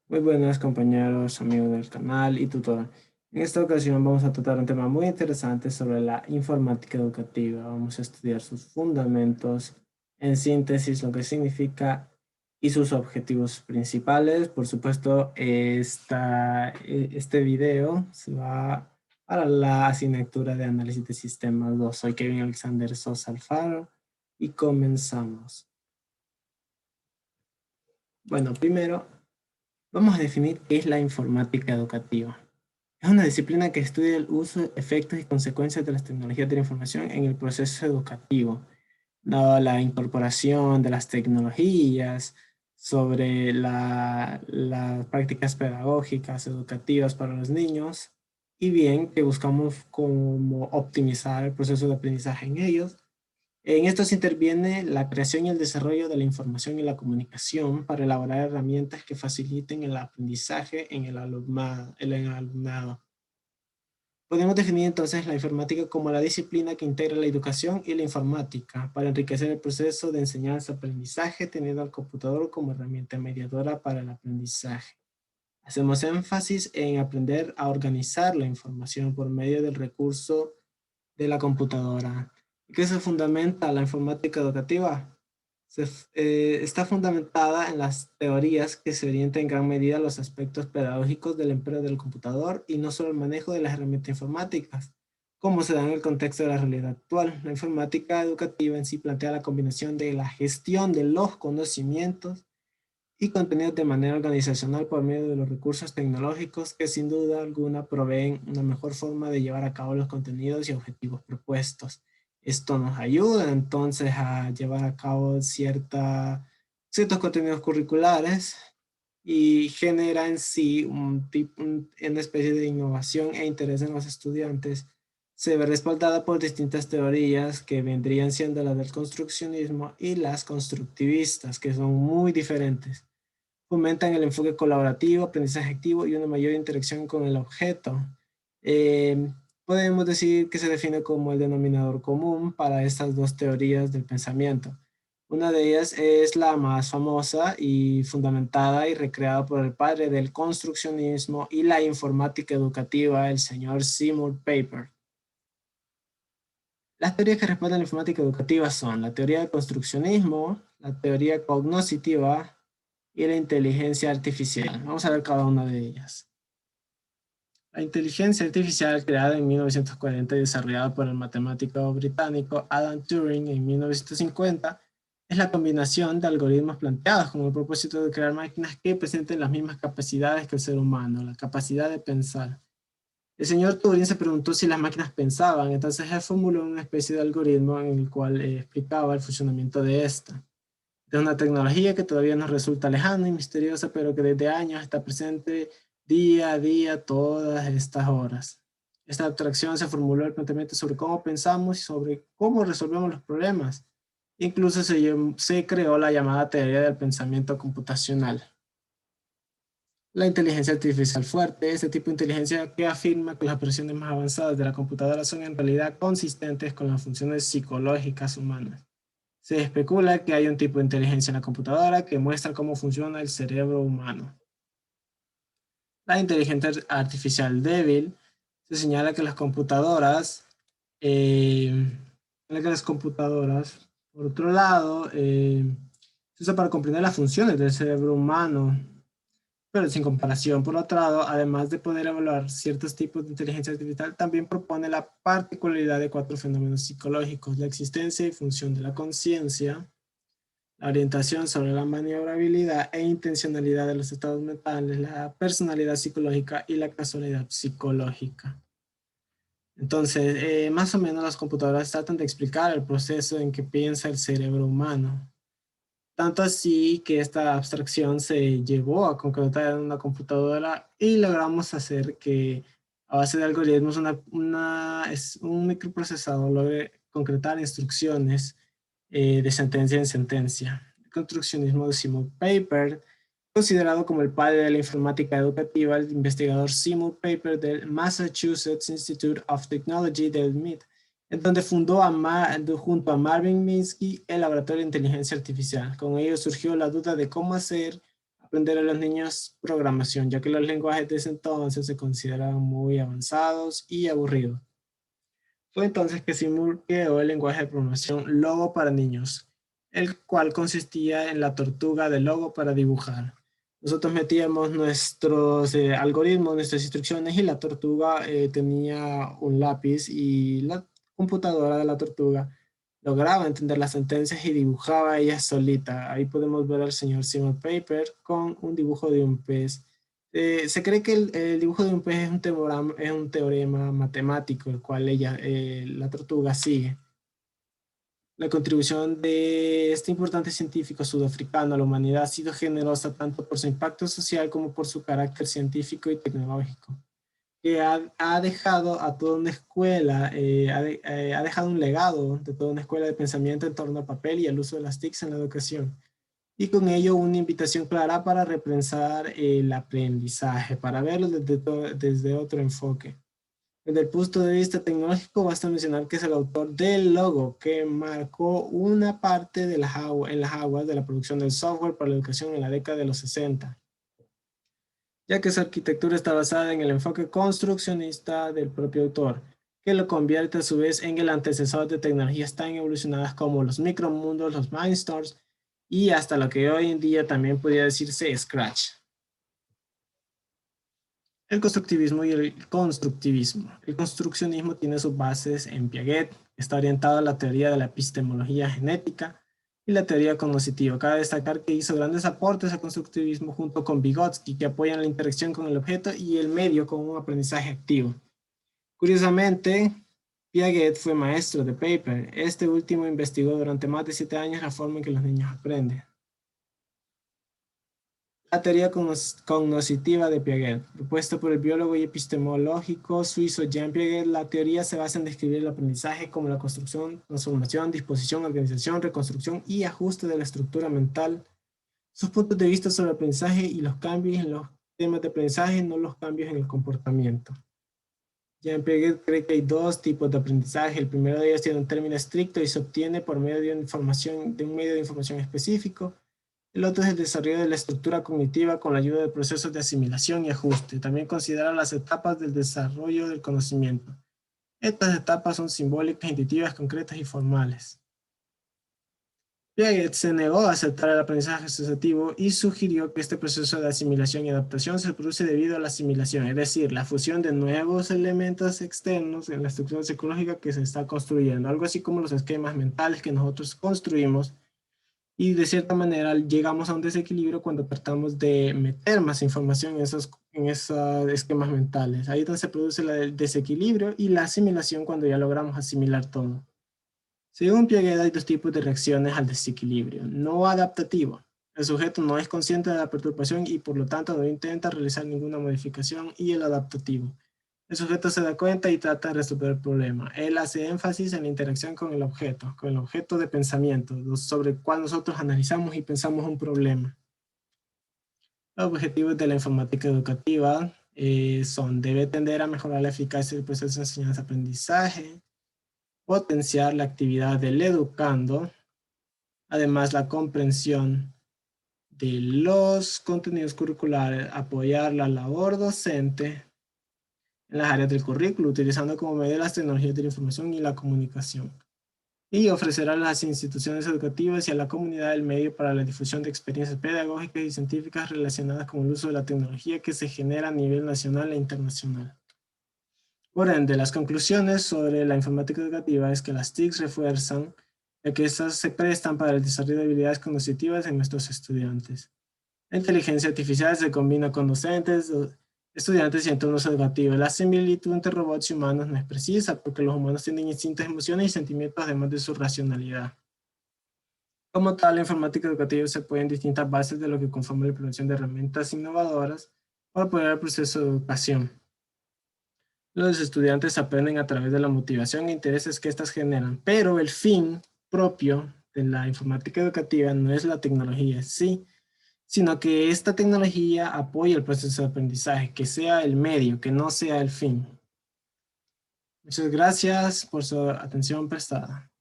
Muy buenas compañeros, amigos del canal y tutor. En esta ocasión vamos a tratar un tema muy interesante sobre la informática educativa. Vamos a estudiar sus fundamentos, en síntesis lo que significa y sus objetivos principales. Por supuesto, este video se va para la asignatura de análisis de sistemas 2. Soy Kevin Alexander Sosa Alfaro y comenzamos. Bueno, primero vamos a definir qué es la informática educativa. Es una disciplina que estudia el uso, efectos y consecuencias de las tecnologías de la información en el proceso educativo. La incorporación de las tecnologías sobre las prácticas pedagógicas, educativas para los niños, y bien que buscamos cómo optimizar el proceso de aprendizaje en ellos. En estos interviene la creación y el desarrollo de la información y la comunicación para elaborar herramientas que faciliten el aprendizaje en el alumnado. Podemos definir entonces la informática como la disciplina que integra la educación y la informática para enriquecer el proceso de enseñanza-aprendizaje, teniendo al computador como herramienta mediadora para el aprendizaje. Hacemos énfasis en aprender a organizar la información por medio del recurso de la computadora. ¿Y qué se fundamenta la informática educativa? Está fundamentada en las teorías que se orientan en gran medida a los aspectos pedagógicos del empleo del computador y no solo el manejo de las herramientas informáticas, como se da en el contexto de la realidad actual. La informática educativa en sí plantea la combinación de la gestión de los conocimientos y contenidos de manera organizacional por medio de los recursos tecnológicos que sin duda alguna proveen una mejor forma de llevar a cabo los contenidos y objetivos propuestos. Esto nos ayuda entonces a llevar a cabo ciertos contenidos curriculares y genera en sí una especie de innovación e interés en los estudiantes. Se ve respaldada por distintas teorías que vendrían siendo las del construccionismo y las constructivistas, que son muy diferentes. Fomentan el enfoque colaborativo, aprendizaje activo y una mayor interacción con el objeto. Eh, Podemos decir que se define como el denominador común para estas dos teorías del pensamiento. Una de ellas es la más famosa y fundamentada y recreada por el padre del construccionismo y la informática educativa, el señor Seymour Papert. Las teorías que responden a la informática educativa son la teoría del construccionismo, la teoría cognoscitiva y la inteligencia artificial. Vamos a ver cada una de ellas. La inteligencia artificial, creada en 1940 y desarrollada por el matemático británico Alan Turing en 1950, es la combinación de algoritmos planteados con el propósito de crear máquinas que presenten las mismas capacidades que el ser humano, la capacidad de pensar. El señor Turing se preguntó si las máquinas pensaban, entonces él formuló una especie de algoritmo en el cual explicaba el funcionamiento de esta. Es una tecnología que todavía nos resulta lejana y misteriosa, pero que desde años está presente día a día, todas estas horas. Esta abstracción se formuló el planteamiento sobre cómo pensamos y sobre cómo resolvemos los problemas. Incluso se creó la llamada teoría del pensamiento computacional. La inteligencia artificial fuerte, este tipo de inteligencia que afirma que las operaciones más avanzadas de la computadora son en realidad consistentes con las funciones psicológicas humanas. Se especula que hay un tipo de inteligencia en la computadora que muestra cómo funciona el cerebro humano. La inteligencia artificial débil se señala que eh, las computadoras, por otro lado, se usa para comprender las funciones del cerebro humano, pero sin comparación. Por otro lado, además de poder evaluar ciertos tipos de inteligencia artificial, también propone la particularidad de cuatro fenómenos psicológicos: la existencia y función de la conciencia, la orientación sobre la maniobrabilidad e intencionalidad de los estados mentales, la personalidad psicológica y la casualidad psicológica. Entonces, más o menos las computadoras tratan de explicar el proceso en que piensa el cerebro humano. Tanto así que esta abstracción se llevó a concretar en una computadora y logramos hacer que a base de algoritmos un microprocesador logre concretar instrucciones de sentencia en sentencia. El construccionismo de Seymour Papert, considerado como el padre de la informática educativa, el investigador Seymour Papert del Massachusetts Institute of Technology del MIT, en donde fundó junto a Marvin Minsky el laboratorio de inteligencia artificial. Con ello surgió la duda de cómo hacer aprender a los niños programación, ya que los lenguajes de ese entonces se consideraban muy avanzados y aburridos. Fue entonces que Seymour creó el lenguaje de programación Logo para niños, el cual consistía en la tortuga de Logo para dibujar. Nosotros metíamos nuestros algoritmos, nuestras instrucciones, y la tortuga tenía un lápiz, y la computadora de la tortuga lograba entender las sentencias y dibujaba ella solita. Ahí podemos ver al señor Seymour Papert con un dibujo de un pez. Se cree que el dibujo de un pez es un teorema matemático, el cual la tortuga sigue. La contribución de este importante científico sudafricano a la humanidad ha sido generosa tanto por su impacto social como por su carácter científico y tecnológico, que ha dejado a toda una escuela, ha dejado un legado de toda una escuela de pensamiento en torno al papel y al uso de las TICs en la educación. Y con ello una invitación clara para repensar el aprendizaje, para verlo desde otro enfoque. Desde el punto de vista tecnológico, basta mencionar que es el autor del logo que marcó una parte de en las aguas de la producción del software para la educación en la década de los 60, ya que su arquitectura está basada en el enfoque construccionista del propio autor, que lo convierte a su vez en el antecesor de tecnologías tan evolucionadas como los micromundos, los Mindstorms y hasta lo que hoy en día también podría decirse Scratch. El constructivismo y el constructivismo. El construccionismo tiene sus bases en Piaget, está orientado a la teoría de la epistemología genética y la teoría cognitiva. Cabe destacar que hizo grandes aportes al constructivismo junto con Vygotsky, que apoyan la interacción con el objeto y el medio con un aprendizaje activo. Curiosamente, Piaget fue maestro de Papert. Este último investigó durante más de 7 años la forma en que los niños aprenden. La teoría cognoscitiva de Piaget, propuesta por el biólogo y epistemológico suizo Jean Piaget. La teoría se basa en describir el aprendizaje como la construcción, transformación, disposición, organización, reconstrucción y ajuste de la estructura mental. Sus puntos de vista sobre el aprendizaje y los cambios en los temas de aprendizaje, no los cambios en el comportamiento. Jean Piaget cree que hay dos tipos de aprendizaje. El primero de ellos tiene un término estricto y se obtiene por medio de un medio de información específico. El otro es el desarrollo de la estructura cognitiva con la ayuda de procesos de asimilación y ajuste. También considera las etapas del desarrollo del conocimiento. Estas etapas son simbólicas, intuitivas, concretas y formales. Piaget se negó a aceptar el aprendizaje asociativo y sugirió que este proceso de asimilación y adaptación se produce debido a la asimilación, es decir, la fusión de nuevos elementos externos en la estructura psicológica que se está construyendo, algo así como los esquemas mentales que nosotros construimos. Y de cierta manera llegamos a un desequilibrio cuando tratamos de meter más información en esos esquemas mentales. Ahí es donde se produce el desequilibrio y la asimilación cuando ya logramos asimilar todo. Según Piaget, hay dos tipos de reacciones al desequilibrio. No adaptativo. El sujeto no es consciente de la perturbación y por lo tanto no intenta realizar ninguna modificación. Y el adaptativo. El sujeto se da cuenta y trata de resolver el problema. Él hace énfasis en la interacción con el objeto de pensamiento, sobre el cual nosotros analizamos y pensamos un problema. Los objetivos de la informática educativa debe tender a mejorar la eficacia del proceso de enseñanza-aprendizaje, potenciar la actividad del educando, además la comprensión de los contenidos curriculares, apoyar la labor docente en las áreas del currículo, utilizando como medio las tecnologías de la información y la comunicación, y ofrecer a las instituciones educativas y a la comunidad el medio para la difusión de experiencias pedagógicas y científicas relacionadas con el uso de la tecnología que se genera a nivel nacional e internacional. Por ende, las conclusiones sobre la informática educativa es que las TICs refuerzan ya que estas se prestan para el desarrollo de habilidades cognitivas en nuestros estudiantes. La inteligencia artificial se combina con docentes, estudiantes y entornos educativos. La similitud entre robots y humanos no es precisa porque los humanos tienen instintos, emociones y sentimientos además de su racionalidad. Como tal, la informática educativa se apoya en distintas bases de lo que conforma la implementación de herramientas innovadoras para apoyar el proceso de educación. Los estudiantes aprenden a través de la motivación e intereses que éstas generan, pero el fin propio de la informática educativa no es la tecnología, sí, sino que esta tecnología apoya el proceso de aprendizaje, que sea el medio, que no sea el fin. Muchas gracias por su atención prestada.